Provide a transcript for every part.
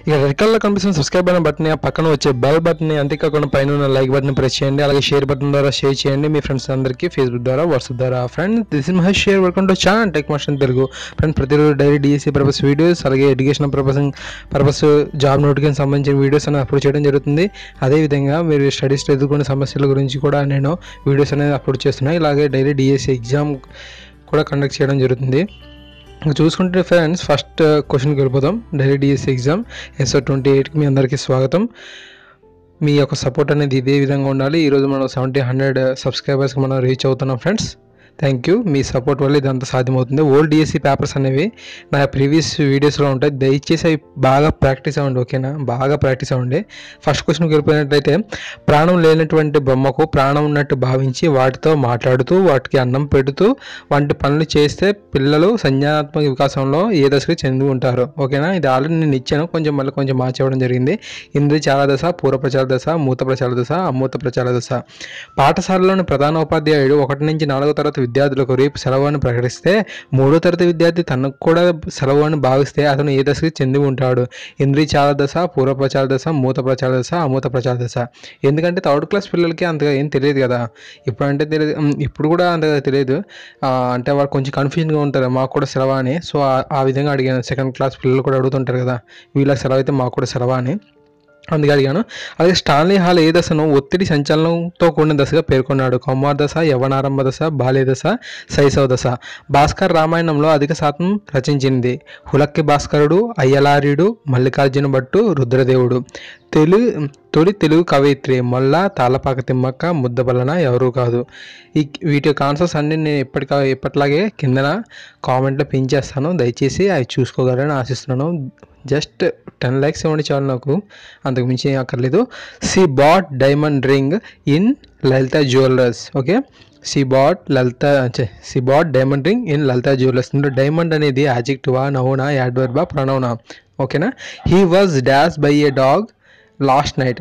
ఇక red colour కనిపిస్తున్న subscribe అయిన బటన్ పక్కన వచ్చే బెల్ బటన్ అంతేకాకుండా పైన ఉన్న లైక్ బటన్ ప్రెస్ చేయండి. అలాగే షేర్ బటన్ ద్వారా షేర్ చేయండి మీ ఫ్రెండ్స్ అందరికీ ఫేస్బుక్ ద్వారా వాట్సాప్ ద్వారా. Friends this is Mahesh share welcome to channel tech motion Telugu. Friends ప్రతిరోజు డైలీ డిఎస్సీ పర్పస్ వీడియోస్ అలాగే ఎడ్యుకేషన్ పర్పస్ జాబ్ నోటిఫికేషన్ సంబంధించిన వీడియోస్ అనేది అప్లోడ్ చేయడం జరుగుతుంది. అదేవిధంగా మీరు స్టడీస్లో ఎదుర్కొనే సమస్యల గురించి కూడా నేను వీడియోస్ అనేది అప్లోడ్ చేస్తున్నాను. ఇలాగే డైలీ డిఎస్సీ ఎగ్జామ్ కూడా కండక్ట్ చేయడం జరుగుతుంది. చూసుకుంటే ఫ్రెండ్స్ ఫస్ట్ క్వశ్చన్కి వెళ్ళిపోతాం. డైలీ డిఎస్సీ ఎగ్జామ్ SO28కి మీ అందరికీ స్వాగతం. మీ యొక్క సపోర్ట్ అనేది ఇదే విధంగా ఉండాలి. ఈరోజు మనం 1700 సబ్స్క్రైబర్స్కి మనం రీచ్ అవుతున్నాం friends. Thank you. Me support వల్ల ఇదంతా సాధ్యమవుతుంది. ఓల్డ్ డిఎస్సీ పేపర్స్ అనేవి నా ప్రీవియస్ వీడియోస్లో ఉంటాయి. దయచేసి అవి బాగా ప్రాక్టీస్ అవ్వండి, ఓకేనా? బాగా ప్రాక్టీస్ అవ్వండి. ఫస్ట్ క్వశ్చన్కి వెళ్ళిపోయినట్లయితే, ప్రాణం లేనటువంటి బొమ్మకు ప్రాణం ఉన్నట్టు భావించి వాటితో మాట్లాడుతూ వాటికి అన్నం పెడుతూ వంటి పనులు చేస్తే పిల్లలు సంజ్ఞానాత్మక వికాసంలో ఏ దశకు చెంది ఉంటారు, ఓకేనా? ఇది ఆల్రెడీ నేను ఇచ్చాను, మళ్ళీ కొంచెం మార్చేయడం జరిగింది. ఇంద్రియ చాల దశ, పూర్వ ప్రచార దశ, మూత ప్రచార దశ, అమూత ప్రచార దశ. పాఠశాలలోని ప్రధాన ఉపాధ్యాయుడు 1 నుంచి 4వ తరగతి విద్యార్థులకు రేపు సెలవు అని ప్రకటిస్తే 3వ తరగతి విద్యార్థి తనకు కూడా సెలవు అని భావిస్తే అతను ఏ దశకి చెంది ఉంటాడు? ఇంద్రియ చాల దశ, పూర్వ ప్రచార దశ, మూత ప్రచార దశ, అమూత ప్రచార దశ. ఎందుకంటే 3rd క్లాస్ పిల్లలకి అంతగా ఏం తెలియదు కదా, ఇప్పుడంటే తెలియదు, ఇప్పుడు కూడా అంతగా తెలియదు. అంటే వాళ్ళు కొంచెం కన్ఫ్యూజన్గా ఉంటారు, మాకు కూడా సెలవు అని. సో ఆ విధంగా అడిగాను. 2nd క్లాస్ పిల్లలు కూడా అడుగుతుంటారు కదా, వీళ్ళకి సెలవు అయితే మాకు కూడా సెలవు అని, అందుకే అడిగాను. అలాగే స్టాన్లీ హాల్ ఏ దశను ఒత్తిడి సంచలనంతో కూడిన దశగా పేర్కొన్నాడు? కౌమార దశ, యవ్వనారంభ దశ, బాల్య దశ, శైశవ దశ. భాస్కర్ రామాయణంలో అధిక శాతం రచించింది హులక్కి భాస్కరుడు, అయ్యలార్యుడు, మల్లికార్జున భట్టు, రుద్రదేవుడు. తొలి తెలుగు కవయిత్రి మొల్ల తాళ్ళపాక తిమ్మక్క, ముద్దబల్లన ఎవరూ కాదు. వీటి యొక్క ఆన్సర్స్ అన్నీ నేను ఎప్పటిలాగే కిందన కామెంట్లో పిన్ చేస్తాను. దయచేసి అవి చూసుకోగలని ఆశిస్తున్నాను. జస్ట్ 10 likes ఇవ్వండి చాలు, నాకు అంతకు మించి ఏం అక్కర్లేదు. She bought diamond ring in Lalitha jewellers. Okay, she bought diamond ring in Lalitha jewellers. ఇందులో డైమండ్ అనేది యాడ్జెక్టివా, నౌనా, యాడ్వర్బా, ప్రొనౌనా? ఓకేనా. He was dash by a dog last night.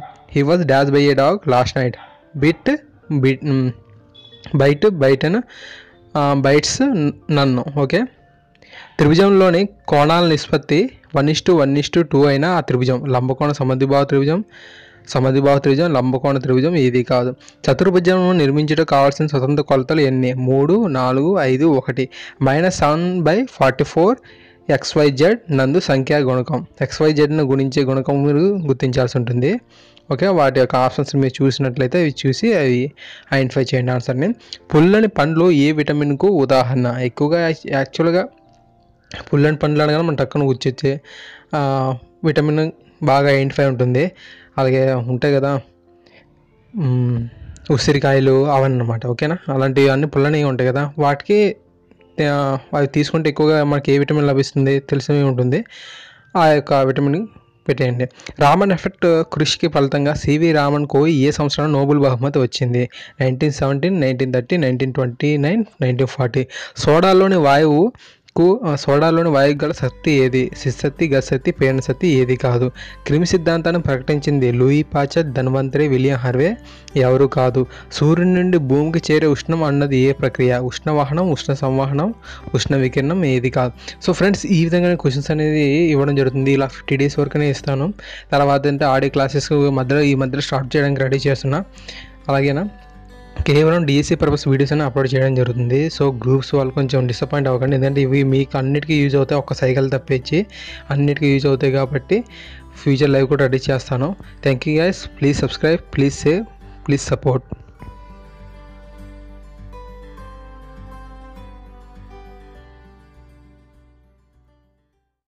Bites నన్ను. ఓకే, త్రిభుజంలోని కోణాల నిష్పత్తి 1:1:2 అయినా ఆ త్రిభుజం లంబకోణ సమద్విబాహు త్రిభుజం, లంబకోణ త్రిభుజం ఏది కాదు. చతుర్భుజం నిర్మించడం కావాల్సిన స్వతంత్ర కొలతలు ఎన్ని? 3, 4, 5, 1. -7/44 XYZ నందు సంఖ్యా గుణకం. XYZను గుణించే గుణకం మీరు గుర్తించాల్సి ఉంటుంది. ఓకే, వాటి యొక్క ఆప్షన్స్ మీరు చూసినట్లయితే అవి చూసి అవి ఐడెంటిఫై చేయండి ఆన్సర్ని. పుల్లని పండ్లు ఏ విటమిన్కు ఉదాహరణ? ఎక్కువగా యాక్చువల్గా పుల్లని పండ్లు అనగానే మన టక్కున గుర్చొచ్చే విటమిన్ బాగా ఐడెంటిఫై ఉంటుంది. అలాగే ఉంటాయి కదా ఉసిరికాయలు అవన్నమాట, ఓకేనా? అలాంటివి అన్నీ పుల్లనే ఉంటాయి కదా, వాటికి అవి తీసుకుంటే ఎక్కువగా మనకి ఏ విటమిన్ లభిస్తుంది తెలిసి ఉంటుంది. ఆ యొక్క విటమిన్ పెట్టేయండి. రామన్ ఎఫెక్ట్ కృషికి ఫలితంగా సివి రామన్కు ఏ సంవత్సరంలో నోబెల్ బహుమతి వచ్చింది? 1917, 1930, 1929, 1940. సోడాలోని వాయువు గల శక్తి ఏది? శిశక్తి, గశక్తి, ప్రేరణ శక్తి ఏది కాదు. క్రిమి సిద్ధాంతాన్ని ప్రకటించింది Louis Pasteur, Dhanvantari, William Harvey ఎవరు కాదు. సూర్యుని నుండి భూమికి చేరే ఉష్ణం అన్నది ఏ ప్రక్రియ? ఉష్ణవాహనం, ఉష్ణ సంవహనం, ఉష్ణ వికిరణం ఏది కాదు. సో ఫ్రెండ్స్, ఈ విధంగా క్వశ్చన్స్ అనేది ఇవ్వడం జరుగుతుంది. ఇలా 50 days వరకునే ఇస్తాను. తర్వాత అంటే ఆడియో క్లాసెస్ ఈ మధ్యలో స్టార్ట్ చేయడానికి రెడీ చేస్తున్నా. అలాగేనా, కేవలం డిఎస్సీ పర్పస్ వీడియోస్ అని అప్లోడ్ చేయడం జరుగుతుంది. సో గ్రూప్స్ వాళ్ళు కొంచెం డిసప్పాయింట్ అవ్వకండి, ఎందుకంటే ఇవి మీకు అన్నిటికీ యూజ్ అవుతాయి. ఒక సైకిల్ తప్పించి అన్నిటికీ యూజ్ అవుతాయి కాబట్టి ఫ్యూచర్ లైవ్ కూడా రెడీ చేస్తాను. Thank you guys. Please subscribe, please save, please support.